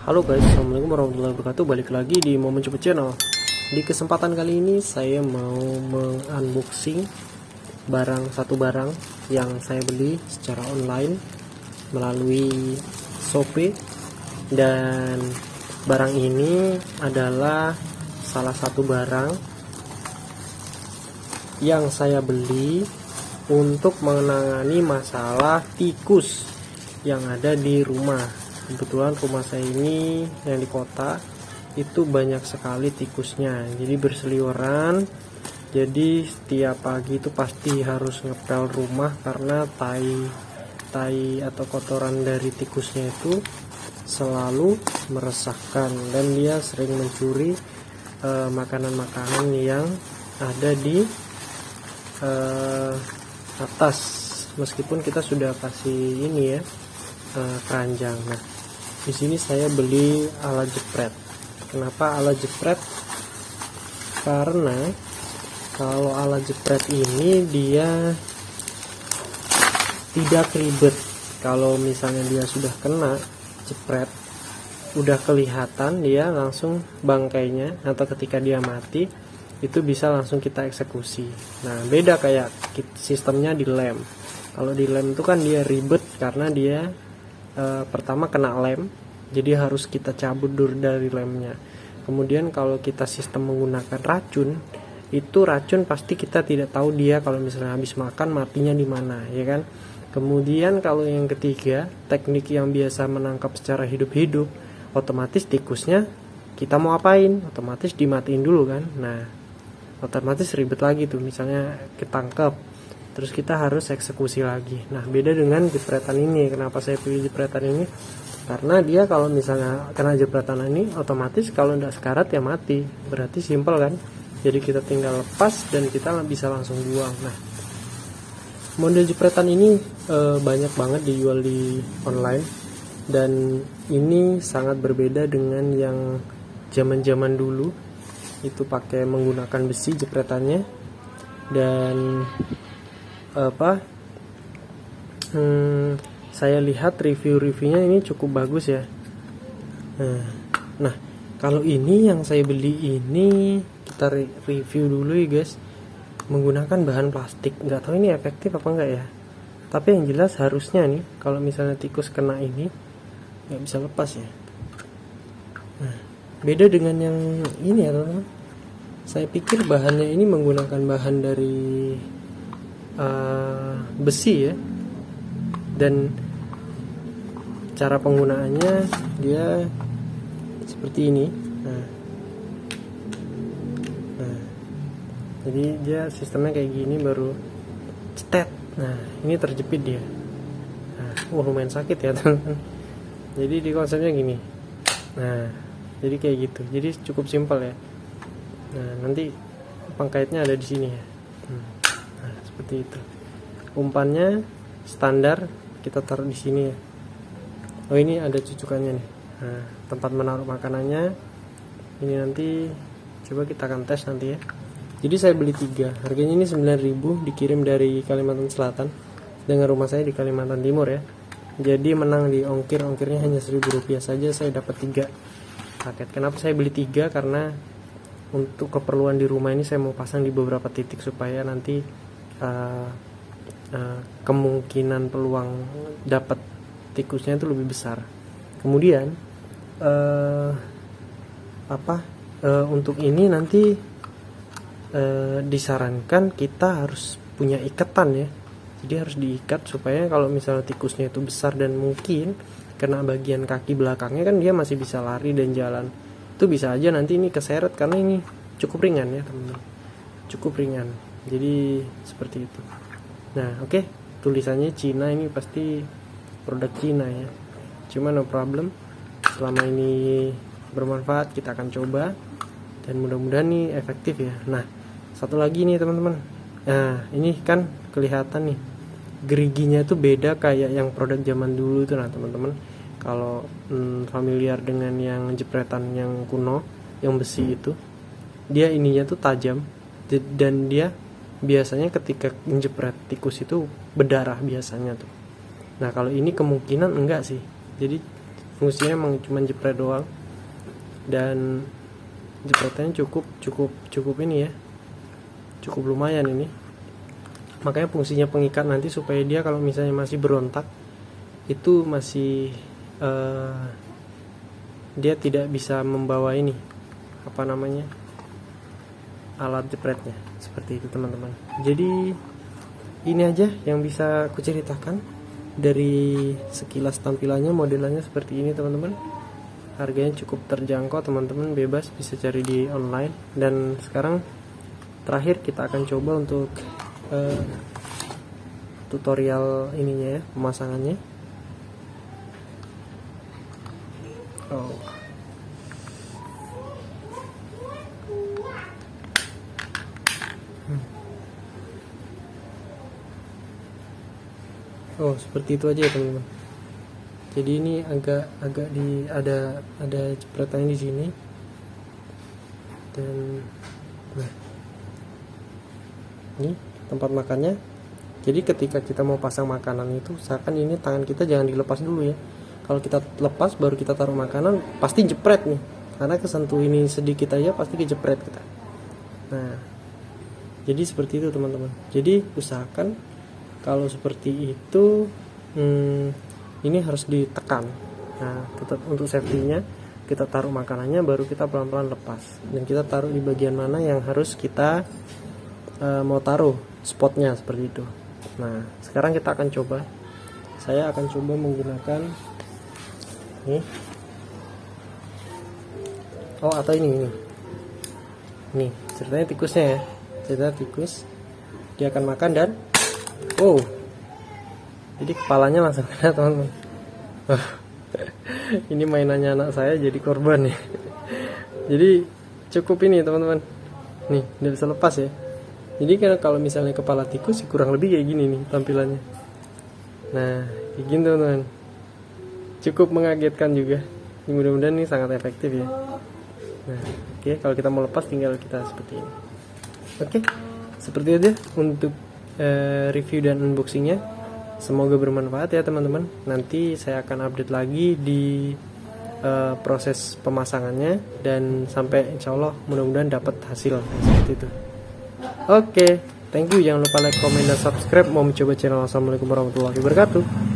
Halo guys, assalamualaikum warahmatullahi wabarakatuh. Balik lagi di Momen Cepet Channel. Di kesempatan kali ini saya mau mengunboxing satu barang yang saya beli secara online melalui Shopee. Dan barang ini adalah salah satu barang yang saya beli untuk menangani masalah tikus yang ada di rumah. Kebetulan rumah saya ini yang di kota itu banyak sekali tikusnya, jadi berseliweran. Jadi setiap pagi itu pasti harus ngepel rumah karena tai atau kotoran dari tikusnya itu selalu meresahkan, dan dia sering mencuri makanan-makanan yang ada di atas, meskipun kita sudah kasih ini ya, keranjang. Nah, di sini saya beli alat jepret. Kenapa alat jepret? Karena kalau alat jepret ini dia tidak ribet. Kalau misalnya dia sudah kena jepret, udah kelihatan dia langsung bangkainya, atau ketika dia mati itu bisa langsung kita eksekusi. Nah, beda kayak sistemnya di lem. Kalau di lem itu kan dia ribet karena dia pertama kena lem, jadi harus kita cabut dari lemnya. Kemudian kalau kita sistem menggunakan racun, itu racun pasti kita tidak tahu dia kalau misalnya habis makan matinya di mana, ya kan. Kemudian kalau yang ketiga, teknik yang biasa menangkap secara hidup-hidup, otomatis tikusnya kita mau apain, otomatis dimatiin dulu kan. Nah, otomatis ribet lagi tuh, misalnya ketangkep terus kita harus eksekusi lagi. Nah, beda dengan jepretan ini. Kenapa saya pilih jepretan ini? Karena dia kalau misalnya kena jepretan ini, otomatis kalau tidak sekarat ya mati. Berarti simpel kan? Jadi kita tinggal lepas dan kita bisa langsung buang. Nah, model jepretan ini banyak banget dijual di online, dan ini sangat berbeda dengan yang zaman-zaman dulu itu pakai menggunakan besi jepretannya. Dan saya lihat review-reviewnya ini cukup bagus ya. Nah, kalau ini yang saya beli ini kita review dulu ya guys, menggunakan bahan plastik. Nggak tahu ini efektif apa enggak ya, tapi yang jelas harusnya nih kalau misalnya tikus kena ini nggak bisa lepas ya. Nah, beda dengan yang ini ya teman-teman. Saya pikir bahannya ini menggunakan bahan dari besi ya, dan cara penggunaannya dia seperti ini. Nah, jadi dia sistemnya kayak gini, baru cetet. Nah, ini terjepit dia. Nah, lumayan sakit ya teman-teman. Jadi di konsepnya gini. Nah, jadi kayak gitu. Jadi cukup simpel ya. Nah, nanti pengkaitnya ada di sini ya. Nah, seperti itu. Umpannya standar kita taruh di sini ya. Oh, ini ada cucukannya nih. Nah, tempat menaruh makanannya ini nanti coba kita akan tes nanti ya. Jadi saya beli 3, harganya ini 9.000, dikirim dari Kalimantan Selatan, dengan rumah saya di Kalimantan Timur ya. Jadi menang di ongkirnya hanya Rp1.000 saja, saya dapat 3 paket. Kenapa saya beli 3? Karena untuk keperluan di rumah ini saya mau pasang di beberapa titik supaya nanti kemungkinan peluang dapat tikusnya itu lebih besar. Kemudian untuk ini nanti disarankan kita harus punya ikatan ya. Jadi harus diikat supaya kalau misalnya tikusnya itu besar dan mungkin kena bagian kaki belakangnya, kan dia masih bisa lari dan jalan. Itu bisa aja nanti ini keseret karena ini cukup ringan ya teman-teman, cukup ringan. Jadi seperti itu. Nah, oke. Tulisannya Cina, ini pasti produk Cina ya. Cuma no problem, selama ini bermanfaat kita akan coba, dan mudah-mudahan nih efektif ya. Nah, satu lagi nih teman-teman. Nah, ini kan kelihatan nih geriginya tuh beda kayak yang produk zaman dulu tuh. Nah teman-teman, kalau familiar dengan yang jepretan yang kuno, yang besi itu, dia ininya tuh tajam, dan dia biasanya ketika menjepret tikus itu berdarah biasanya tuh. Nah, kalau ini kemungkinan enggak sih. Jadi fungsinya emang cuma jepret doang, dan jepretannya cukup ini ya, cukup lumayan ini. Makanya fungsinya pengikat nanti supaya dia kalau misalnya masih berontak itu masih dia tidak bisa membawa ini apa namanya, alat jepretnya. Seperti itu teman-teman. Jadi ini aja yang bisa aku ceritakan dari sekilas tampilannya, modelannya seperti ini teman-teman. Harganya cukup terjangkau teman-teman, bebas bisa cari di online. Dan sekarang terakhir kita akan coba untuk tutorial ininya ya, pemasangannya. Seperti itu aja ya teman-teman. Jadi ini agak ada jepretannya di sini, dan ini tempat makannya. Jadi ketika kita mau pasang makanan itu, usahakan ini tangan kita jangan dilepas dulu ya. Kalau kita lepas baru kita taruh makanan, pasti jepret nih, karena kesentuh ini sedikit aja pasti kejepret kita. Nah, jadi seperti itu teman-teman. Jadi usahakan kalau seperti itu ini harus ditekan. Nah, tetap untuk safety-nya kita taruh makanannya, baru kita pelan-pelan lepas, dan kita taruh di bagian mana yang harus kita mau taruh spotnya, seperti itu. Nah, sekarang kita akan coba. Saya akan coba menggunakan ini. Atau ini. Nih, ceritanya tikusnya ya. Cerita tikus. Dia akan makan dan jadi kepalanya langsung kena teman-teman. Ini mainannya anak saya jadi korban ya. Jadi cukup ini teman-teman. Nih, udah bisa lepas ya. Jadi kalau misalnya kepala tikus kurang lebih kayak gini nih tampilannya. Nah, kayak gini teman-teman. Cukup mengagetkan juga. Mudah-mudahan ini sangat efektif ya. Nah, oke, kalau kita mau lepas tinggal kita seperti ini. Oke, seperti aja untuk review dan unboxingnya. Semoga bermanfaat ya teman-teman. Nanti saya akan update lagi di proses pemasangannya, dan sampai insya Allah mudah-mudahan dapat hasil seperti itu. Oke, thank you. Jangan lupa like, comment, dan subscribe. Mau mencoba channel. Assalamualaikum warahmatullahi wabarakatuh.